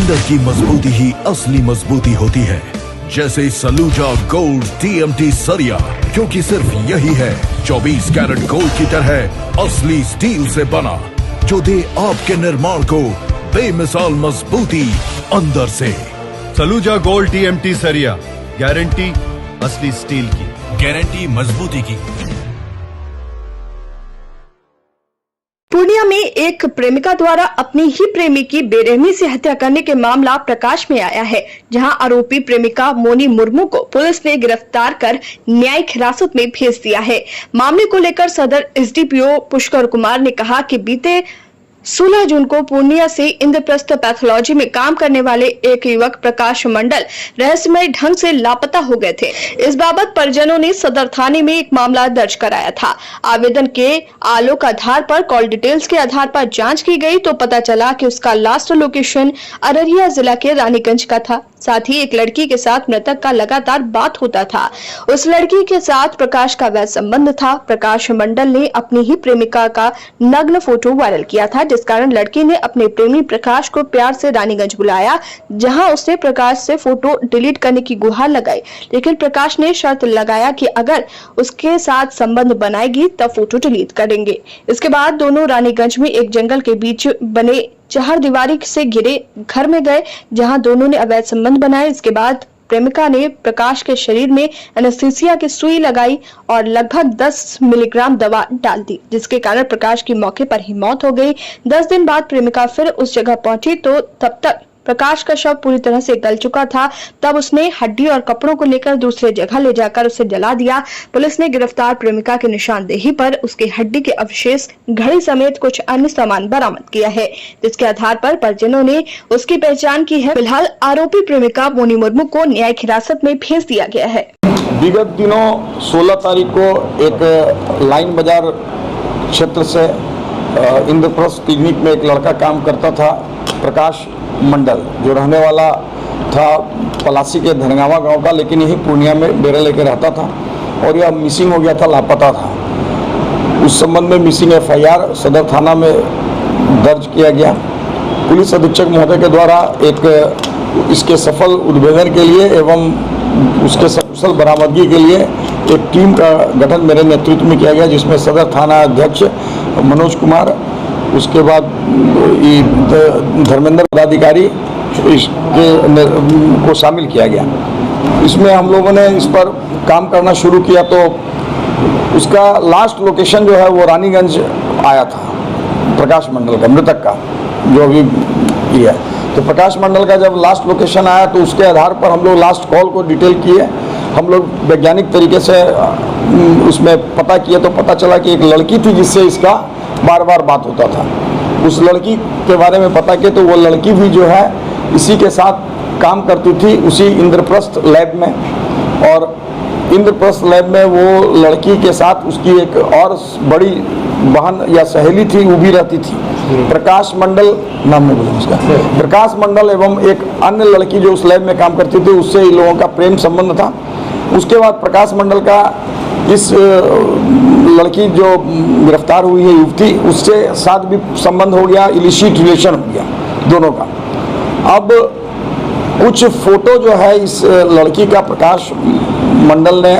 अंदर की मजबूती ही असली मजबूती होती है, जैसे सलूजा गोल्ड TMT सरिया, क्योंकि सिर्फ यही है 24 कैरेट गोल्ड की तरह असली स्टील से बना, जो दे आपके निर्माण को बेमिसाल मजबूती अंदर से। सलूजा गोल्ड TMT सरिया, गारंटी असली स्टील की, गारंटी मजबूती की। पूर्णिया में एक प्रेमिका द्वारा अपनी ही प्रेमी की बेरहमी से हत्या करने के मामला प्रकाश में आया है, जहां आरोपी प्रेमिका मोनी मुर्मू को पुलिस ने गिरफ्तार कर न्यायिक हिरासत में भेज दिया है। मामले को लेकर सदर SDPO पुष्कर कुमार ने कहा कि बीते 16 जून को पूर्णिया से इंद्रप्रस्थ पैथोलॉजी में काम करने वाले एक युवक प्रकाश मंडल रहस्यमय ढंग से लापता हो गए थे। इस बाबत परिजनों ने सदर थाने में एक मामला दर्ज कराया था। आवेदन के आलोक आधार पर कॉल डिटेल्स के आधार पर जांच की गई तो पता चला कि उसका लास्ट लोकेशन अररिया जिला के रानीगंज का था। साथ ही एक लड़की के साथ मृतक का लगातार बात होता था। उस लड़की के साथ प्रकाश का वैध संबंध था। प्रकाश मंडल ने अपनी ही प्रेमिका का नग्न फोटो वायरल किया था, जिस कारण लड़की ने अपने प्रेमी प्रकाश को प्यार से रानीगंज बुलाया, जहां उसने प्रकाश से फोटो डिलीट करने की गुहार लगाई। लेकिन प्रकाश ने शर्त लगाया कि अगर उसके साथ संबंध बनाएगी तब फोटो डिलीट करेंगे। इसके बाद दोनों रानीगंज में एक जंगल के बीच बने चहारदीवारी से घिरे घर में गए, जहां दोनों ने अवैध संबंध बनाए। इसके बाद प्रेमिका ने प्रकाश के शरीर में एनेस्थीसिया की सुई लगाई और लगभग 10 मिलीग्राम दवा डाल दी, जिसके कारण प्रकाश की मौके पर ही मौत हो गई। 10 दिन बाद प्रेमिका फिर उस जगह पहुंची तो तब तक प्रकाश का शव पूरी तरह से गल चुका था। तब उसने हड्डी और कपड़ों को लेकर दूसरे जगह ले जाकर उसे जला दिया। पुलिस ने गिरफ्तार प्रेमिका की निशानदेही पर उसके हड्डी के अवशेष, घड़ी समेत कुछ अन्य सामान बरामद किया है, जिसके आधार पर परिजनों ने उसकी पहचान की है। फिलहाल आरोपी प्रेमिका मोनी मुर्मू को न्यायिक हिरासत में भेज दिया गया है। विगत दिनों 16 तारीख को एक लाइन बाजार क्षेत्र से इंद्रप्रस्थ क्लिनिक में एक लड़का काम करता था, प्रकाश मंडल, जो रहने वाला था पलासी के धनगावा गांव का, लेकिन यही पूर्णिया में डेरा लेके रहता था और यह मिसिंग हो गया था, लापता था। उस संबंध में मिसिंग FIR सदर थाना में दर्ज किया गया। पुलिस अधीक्षक महोदय के द्वारा इसके सफल उद्भेदन के लिए एवं उसके सकुशल बरामदगी के लिए एक टीम का गठन मेरे नेतृत्व में किया गया, जिसमें सदर थाना अध्यक्ष मनोज कुमार, उसके बाद धर्मेंद्र पदाधिकारी इसके को शामिल किया गया। इसमें हम लोगों ने इस पर काम करना शुरू किया तो उसका लास्ट लोकेशन जो है वो रानीगंज आया था, प्रकाश मंडल का, मृतक का, जो अभी किया। तो प्रकाश मंडल का जब लास्ट लोकेशन आया तो उसके आधार पर हम लोग लास्ट कॉल को डिटेल किए। हम लोग वैज्ञानिक तरीके से उसमें पता किए तो पता चला कि एक लड़की थी जिससे इसका बार बार बात होता था। उस लड़की के बारे में पता किया तो वो लड़की भी जो है इसी के साथ काम करती थी, उसी इंद्रप्रस्थ लैब में। और इंद्रप्रस्थ लैब में वो लड़की के साथ उसकी एक और बड़ी बहन या सहेली थी, वो भी रहती थी, प्रकाश मंडल नाम में बोले उसका, प्रकाश मंडल एवं एक अन्य लड़की जो उस लैब में काम करती थी, उससे इन लोगों का प्रेम संबंध था। उसके बाद प्रकाश मंडल का इस लड़की जो गिरफ्तार हुई है युवती, उससे साथ भी संबंध हो गया, इलिसिट रिलेशन हो गया दोनों का। अब कुछ फोटो जो है इस लड़की का प्रकाश मंडल ने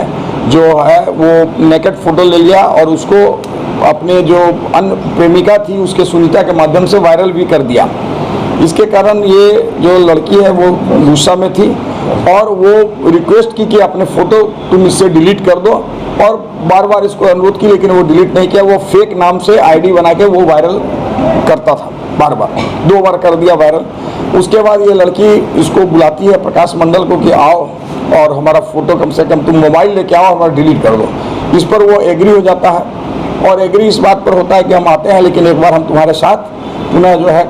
जो है वो नेकेड फोटो ले लिया और उसको अपने जो अन्य प्रेमिका थी उसके सुनीता के माध्यम से वायरल भी कर दिया। इसके कारण ये जो लड़की है वो गुस्सा में थी और वो रिक्वेस्ट की कि अपने फ़ोटो तुम इससे डिलीट कर दो, और बार बार इसको अनुरोध की, लेकिन वो डिलीट नहीं किया। वो फेक नाम से ID बना के वो वायरल करता था, बार बार 2 बार कर दिया वायरल। उसके बाद ये लड़की इसको बुलाती है प्रकाश मंडल को कि आओ और हमारा फ़ोटो कम से कम तुम मोबाइल लेके आओ, हमारा डिलीट कर दो। इस पर वो एग्री हो जाता है और एग्री इस बात पर होता है कि हम आते हैं, लेकिन एक बार हम तुम्हारे साथ पुनः जो है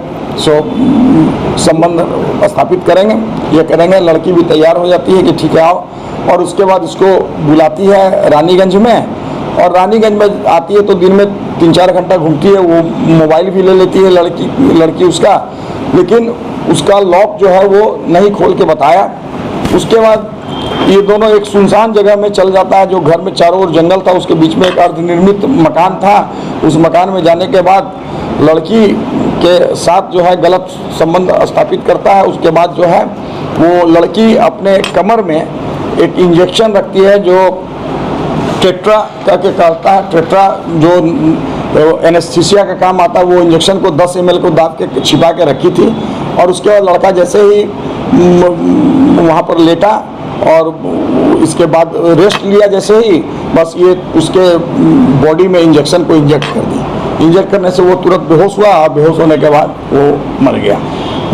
संबंध स्थापित करेंगे, ये करेंगे। लड़की भी तैयार हो जाती है कि ठीक है आओ, और उसके बाद इसको बुलाती है रानीगंज में, और रानीगंज में आती है तो दिन में 3-4 घंटा घूमती है। वो मोबाइल भी ले लेती है लड़की उसका, लेकिन उसका लॉक जो है वो नहीं खोल के बताया। उसके बाद ये दोनों एक सुनसान जगह में चल जाता है, जो घर में चारों ओर जंगल था, उसके बीच में एक अर्धनिर्मित मकान था। उस मकान में जाने के बाद लड़की के साथ जो है गलत संबंध स्थापित करता है। उसके बाद जो है वो लड़की अपने कमर में एक इंजेक्शन रखती है जो टेट्रा करके कहता है। टेट्रा जो एनेस्थीसिया का काम आता है, वो इंजेक्शन को 10 ml को दाब के छिपा के रखी थी। और उसके बाद लड़का जैसे ही वहाँ पर लेटा और इसके बाद रेस्ट लिया, जैसे ही बस ये उसके बॉडी में इंजेक्शन को इंजेक्ट कर दी। इंजेक्ट करने से वो तुरंत बेहोश हुआ और बेहोश होने के बाद वो मर गया।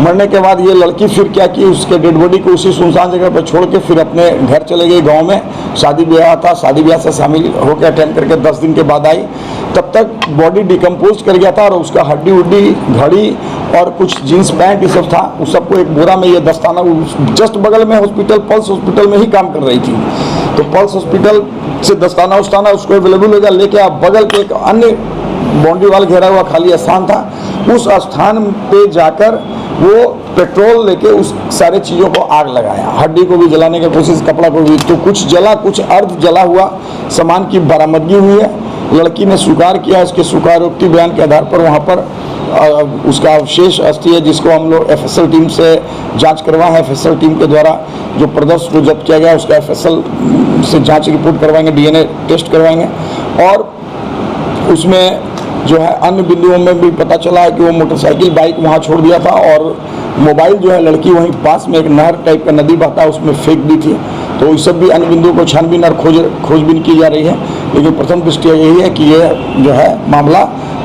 मरने के बाद ये लड़की फिर क्या की, उसके डेड बॉडी को उसी सुनसान जगह पर छोड़ के फिर अपने घर चले गई। गांव में शादी ब्याह था, शादी ब्याह से शामिल होकर अटेंड करके 10 दिन के बाद आई। तब तक बॉडी डिकम्पोज कर गया था और उसका हड्डी उड्डी, घड़ी और कुछ जीन्स पैंट ये सब था, उस सबको एक बोरा में ये दस्ताना, जस्ट बगल में हॉस्पिटल, पल्स हॉस्पिटल में ही काम कर रही थी। तो पल्स हॉस्पिटल से दस्ताना उस्ताना उसको अवेलेबल हो गया, लेके आप बगल पे एक अन्य बाउंड्री वाल घेरा हुआ खाली स्थान था, उस स्थान पे जाकर वो पेट्रोल लेके उस सारे चीज़ों को आग लगाया। हड्डी को भी जलाने की कोशिश, कपड़ा को भी, तो कुछ जला, कुछ अर्ध जला हुआ सामान की बरामदगी हुई है। लड़की ने स्वीकार किया। उसके स्वीकारोक्ति बयान के आधार पर वहाँ पर उसका अवशेष अस्थि है, जिसको हम लोग FSL टीम से जांच करवाए हैं। FSL टीम के द्वारा जो प्रदर्श को जब्त किया गया उसका FSL से जांच रिपोर्ट करवाएंगे, DNA टेस्ट करवाएंगे। और उसमें जो है अन्य बिंदुओं में भी पता चला है कि वो मोटरसाइकिल बाइक वहाँ छोड़ दिया था और मोबाइल जो है लड़की वहीं पास में एक नहर टाइप का नदी बहता है उसमें फेंक दी थी। तो इस सब भी अन्य बिंदुओं को छानबीन और खोजबीन की जा रही है। लेकिन प्रथम दृष्टया यही है कि ये जो है मामला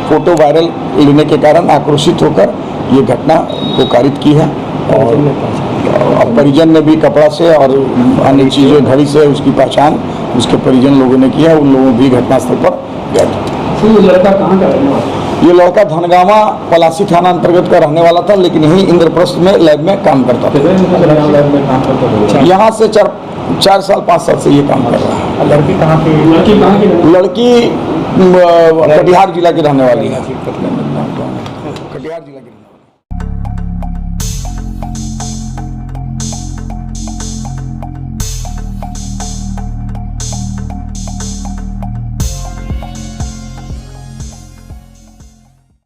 फोटो वायरल लेने के कारण आक्रोशित होकर ये घटना को कारित की है। और परिजन ने भी कपड़ा से और अन्य चीज़ों, घड़ी से उसकी पहचान उसके परिजन लोगों ने की है। उन लोगों भी घटनास्थल पर गए। ये लड़का कहाँ का रहने वाला? ये लड़का धनगामा पलासी थाना अंतर्गत का रहने वाला था, लेकिन यहीं इंद्रप्रस्थ में लैब में काम करता था। यहाँ से 4 साल 5 साल से ये काम कर रहा है। लड़की कहाँ की? लड़की लड़की कटिहार जिला की रहने वाली है।